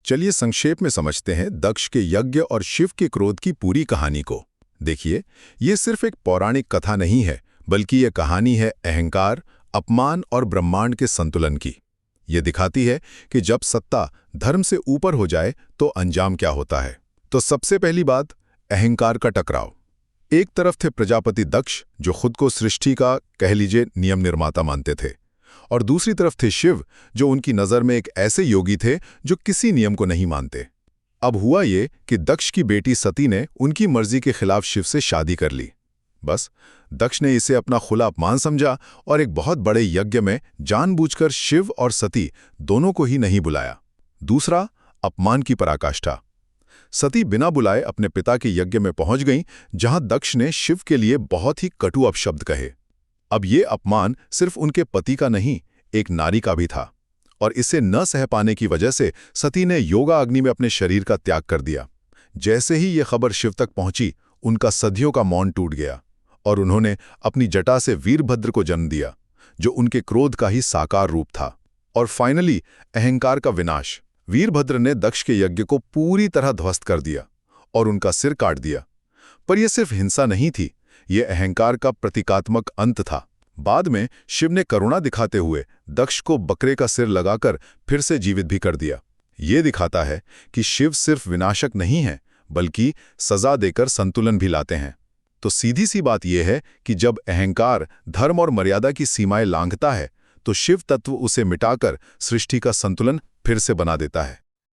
चलिए संक्षेप में समझते हैं दक्ष के यज्ञ और शिव के क्रोध की पूरी कहानी को। देखिए, ये सिर्फ एक पौराणिक कथा नहीं है, बल्कि ये कहानी है अहंकार, अपमान और ब्रह्मांड के संतुलन की। ये दिखाती है कि जब सत्ता धर्म से ऊपर हो जाए तो अंजाम क्या होता है। तो सबसे पहली बात, अहंकार का टकराव। एक तरफ थे प्रजापति दक्ष, जो खुद को सृष्टि का कह लीजिए नियम निर्माता मानते थे, और दूसरी तरफ थे शिव, जो उनकी नज़र में एक ऐसे योगी थे जो किसी नियम को नहीं मानते। अब हुआ ये कि दक्ष की बेटी सती ने उनकी मर्जी के खिलाफ शिव से शादी कर ली। बस दक्ष ने इसे अपना खुला अपमान समझा और एक बहुत बड़े यज्ञ में जानबूझकर शिव और सती दोनों को ही नहीं बुलाया। दूसरा, अपमान की पराकाष्ठा। सती बिना बुलाए अपने पिता के यज्ञ में पहुंच गईं, जहां दक्ष ने शिव के लिए बहुत ही कटु अपशब्द कहे। अब ये अपमान सिर्फ उनके पति का नहीं, एक नारी का भी था, और इसे न सह पाने की वजह से सती ने योगा अग्नि में अपने शरीर का त्याग कर दिया। जैसे ही ये खबर शिव तक पहुंची, उनका सदियों का मौन टूट गया और उन्होंने अपनी जटा से वीरभद्र को जन्म दिया, जो उनके क्रोध का ही साकार रूप था। और फाइनली अहंकार का विनाश। वीरभद्र ने दक्ष के यज्ञ को पूरी तरह ध्वस्त कर दिया और उनका सिर काट दिया। पर यह सिर्फ हिंसा नहीं थी, ये अहंकार का प्रतीकात्मक अंत था। बाद में शिव ने करुणा दिखाते हुए दक्ष को बकरे का सिर लगाकर फिर से जीवित भी कर दिया। ये दिखाता है कि शिव सिर्फ विनाशक नहीं है, बल्कि सजा देकर संतुलन भी लाते हैं। तो सीधी सी बात यह है कि जब अहंकार धर्म और मर्यादा की सीमाएं लांघता है, तो शिव तत्व उसे मिटाकर सृष्टि का संतुलन फिर से बना देता है।